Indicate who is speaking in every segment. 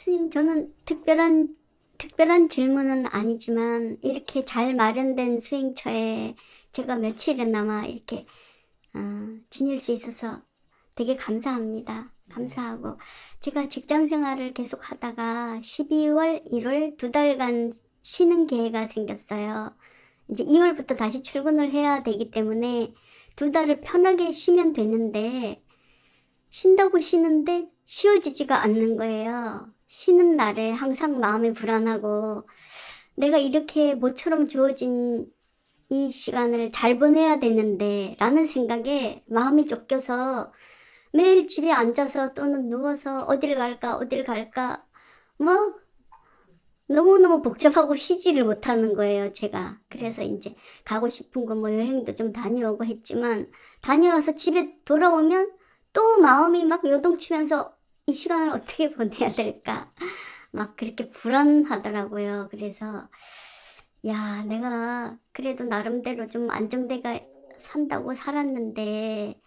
Speaker 1: 선생님, 저는 특별한 질문은 아니지만 이렇게 잘 마련된 수행처에 제가 며칠이나마 이렇게 지낼 수 있어서 되게 감사합니다. 감사하고 제가 직장 생활을 계속 하다가 12월, 1월 2달간 쉬는 기회가 생겼어요. 이제 2월부터 다시 출근을 해야 되기 때문에 2달을 편하게 쉬면 되는데 쉰다고 쉬는데 쉬어지지가 않는 거예요. 쉬는 날에 항상 마음이 불안하고 내가 이렇게 모처럼 주어진 이 시간을 잘 보내야 되는데 라는 생각에 마음이 쫓겨서 매일 집에 앉아서 또는 누워서 어딜 갈까 막 너무너무 복잡하고 쉬지를 못하는 거예요, 제가. 그래서 이제 가고 싶은 거 뭐 여행도 좀 다녀오고 했지만 다녀와서 집에 돌아오면 또 마음이 막 요동치면서 이 시간을 어떻게 보내야 될까 막 그렇게 불안하더라고요. 그래서 야, 내가 그래도 나름대로 좀 안정되가 산다고 살았는데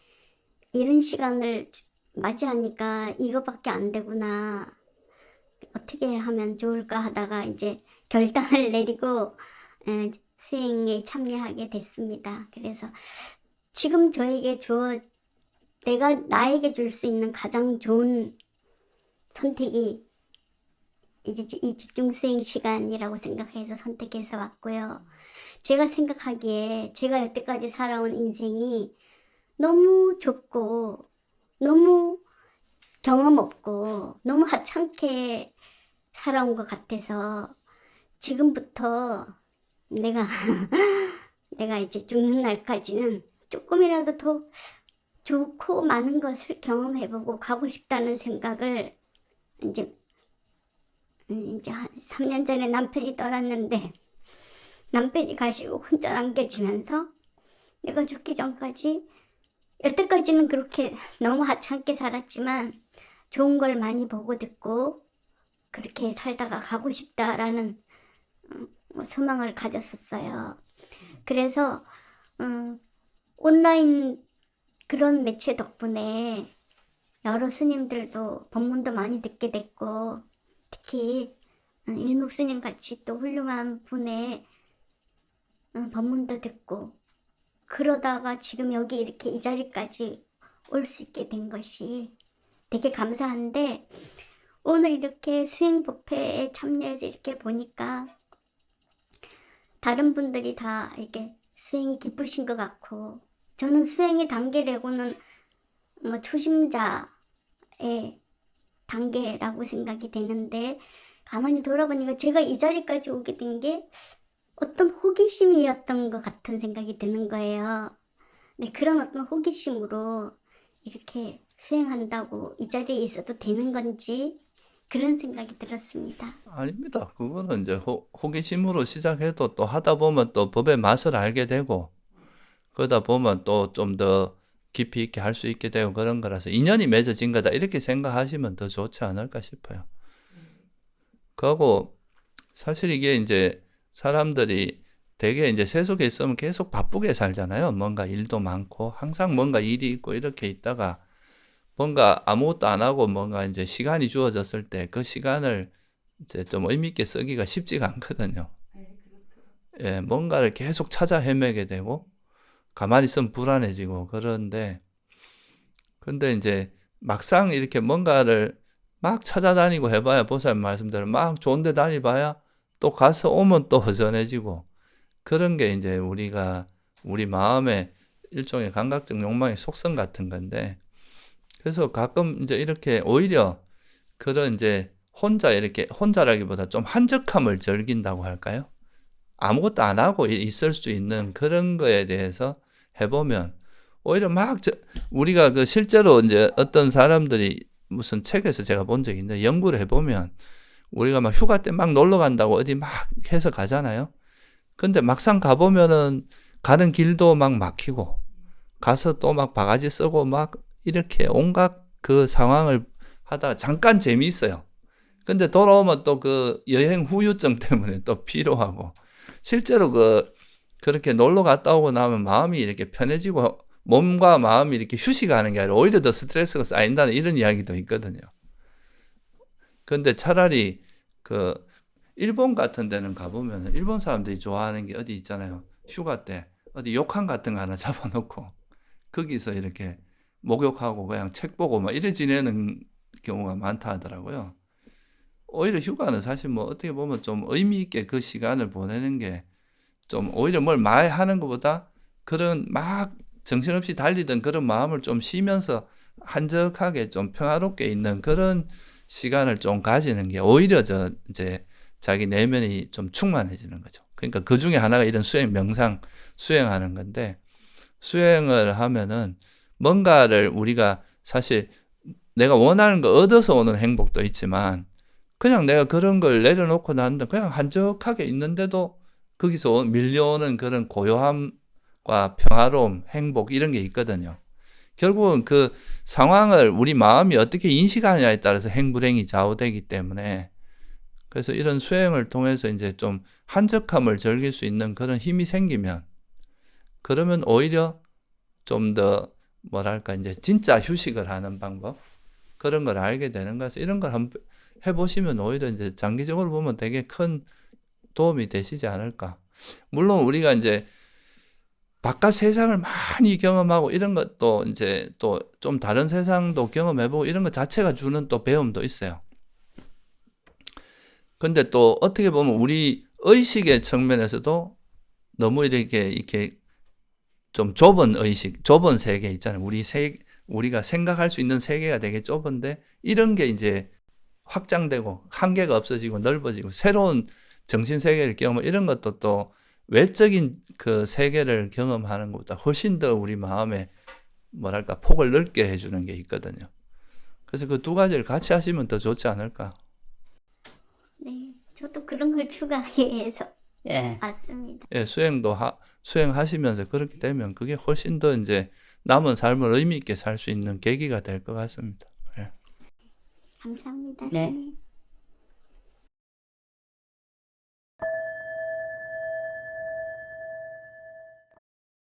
Speaker 1: 이런 시간을 맞이하니까 이거밖에 안 되구나. 어떻게 하면 좋을까 하다가 이제 결단을 내리고 수행에 참여하게 됐습니다. 그래서 지금 저에게 내가 나에게 줄 수 있는 가장 좋은 선택이 이제 이 집중 수행 시간이라고 생각해서 선택해서 왔고요. 제가 생각하기에 제가 여태까지 살아온 인생이 너무 좁고 너무 경험 없고 너무 하찮게 살아온 것 같아서 지금부터 내가 내가 이제 죽는 날까지는 조금이라도 더 좋고 많은 것을 경험해보고 가고 싶다는 생각을 이제 한 3년 전에 남편이 떠났는데 남편이 가시고 혼자 남겨지면서 내가 죽기 전까지 여태까지는 그렇게 너무 하찮게 살았지만 좋은 걸 많이 보고 듣고 그렇게 살다가 가고 싶다라는 소망을 가졌었어요. 그래서 온라인 그런 매체 덕분에 여러 스님들도 법문도 많이 듣게 됐고 특히 일묵 스님 같이 또 훌륭한 분의 법문도 듣고 그러다가 지금 여기 이렇게 이 자리까지 올 수 있게 된 것이 되게 감사한데 오늘 이렇게 수행법회에 참여해서 이렇게 보니까 다른 분들이 다 이렇게 수행이 기쁘신 것 같고 저는 수행의 단계라고는 뭐 초심자의 단계라고 생각이 되는데 가만히 돌아보니까 제가 이 자리까지 오게 된 게 어떤 호기심이었던 것 같은 생각이 드는 거예요. 네, 그런 어떤 호기심으로 이렇게 수행한다고 이 자리에 있어도 되는 건지 그런 생각이 들었습니다.
Speaker 2: 아닙니다. 그거는 이제 호기심으로 시작해도 또 하다 보면 또 법의 맛을 알게 되고, 그러다 보면 또 좀 더 깊이 있게 할 수 있게 되고 그런 거라서 인연이 맺어진 거다. 이렇게 생각하시면 더 좋지 않을까 싶어요. 그하고 사실 이게 이제 사람들이 되게 이제 세속에 있으면 계속 바쁘게 살잖아요. 뭔가 일도 많고 항상 뭔가 일이 있고 이렇게 있다가 뭔가 아무것도 안 하고 뭔가 이제 시간이 주어졌을 때 그 시간을 이제 좀 의미 있게 쓰기가 쉽지가 않거든요. 예, 뭔가를 계속 찾아 헤매게 되고 가만히 있으면 불안해지고 그런데 근데 이제 막상 이렇게 뭔가를 막 찾아다니고 해봐야 보살님 말씀대로 막 좋은 데 다니봐야 또 가서 오면 또 허전해지고 그런 게 이제 우리 마음의 일종의 감각적 욕망의 속성 같은 건데 그래서 가끔 이제 이렇게 오히려 그런 이제 혼자라기보다 좀 한적함을 즐긴다고 할까요? 아무것도 안 하고 있을 수 있는 그런 거에 대해서 해보면 오히려 우리가 그 실제로 이제 어떤 사람들이 무슨 책에서 제가 본 적이 있는데 연구를 해보면 우리가 막 휴가 때 막 놀러 간다고 어디 막 해서 가잖아요. 근데 막상 가보면은 가는 길도 막 막히고 가서 또 막 바가지 쓰고 막 이렇게 온갖 그 상황을 하다가 잠깐 재미있어요. 근데 돌아오면 또 그 여행 후유증 때문에 또 피로하고 실제로 그렇게 놀러 갔다 오고 나면 마음이 이렇게 편해지고 몸과 마음이 이렇게 휴식하는 게 아니라 오히려 더 스트레스가 쌓인다는 이런 이야기도 있거든요. 근데 차라리 그 일본 같은 데는 가보면 일본 사람들이 좋아하는 게 어디 있잖아요. 휴가 때 어디 욕탕 같은 거 하나 잡아놓고 거기서 이렇게 목욕하고 그냥 책 보고 막 이래 지내는 경우가 많다 하더라고요. 오히려 휴가는 사실 뭐 어떻게 보면 좀 의미 있게 그 시간을 보내는 게 좀 오히려 뭘 많이 하는 것보다 그런 막 정신없이 달리던 그런 마음을 좀 쉬면서 한적하게 좀 평화롭게 있는 그런 시간을 좀 가지는 게 오히려 이제 자기 내면이 좀 충만해지는 거죠. 그러니까 그 중에 하나가 이런 수행, 명상, 수행하는 건데 수행을 하면은 뭔가를 우리가 사실 내가 원하는 거 얻어서 오는 행복도 있지만 그냥 내가 그런 걸 내려놓고 나는데 그냥 한적하게 있는데도 거기서 밀려오는 그런 고요함과 평화로움, 행복 이런 게 있거든요. 결국은 그 상황을 우리 마음이 어떻게 인식하느냐에 따라서 행불행이 좌우되기 때문에 그래서 이런 수행을 통해서 이제 좀 한적함을 즐길 수 있는 그런 힘이 생기면 그러면 오히려 좀 더 뭐랄까 이제 진짜 휴식을 하는 방법 그런 걸 알게 되는 거라서 이런 걸 한번 해보시면 오히려 이제 장기적으로 보면 되게 큰 도움이 되시지 않을까. 물론 우리가 이제 바깥 세상을 많이 경험하고 이런 것도 이제 또 좀 다른 세상도 경험해보고 이런 것 자체가 주는 또 배움도 있어요. 근데 또 어떻게 보면 우리 의식의 측면에서도 너무 이렇게 좀 좁은 의식, 좁은 세계 있잖아요. 우리가 생각할 수 있는 세계가 되게 좁은데 이런 게 이제 확장되고 한계가 없어지고 넓어지고 새로운 정신 세계를 경험 이런 것도 또 외적인 그 세계를 경험하는 것보다 훨씬 더 우리 마음에 뭐랄까 폭을 넓게 해주는 게 있거든요. 그래서 그 두 가지를 같이 하시면 더 좋지 않을까.
Speaker 1: 네, 저도 그런 걸 추가하기 위해서
Speaker 3: 예.
Speaker 1: 왔습니다.
Speaker 2: 예, 수행하시면서 그렇게 되면 그게 훨씬 더 이제 남은 삶을 의미 있게 살 수 있는 계기가 될 것 같습니다. 예.
Speaker 1: 감사합니다,
Speaker 3: 네.
Speaker 1: 스님.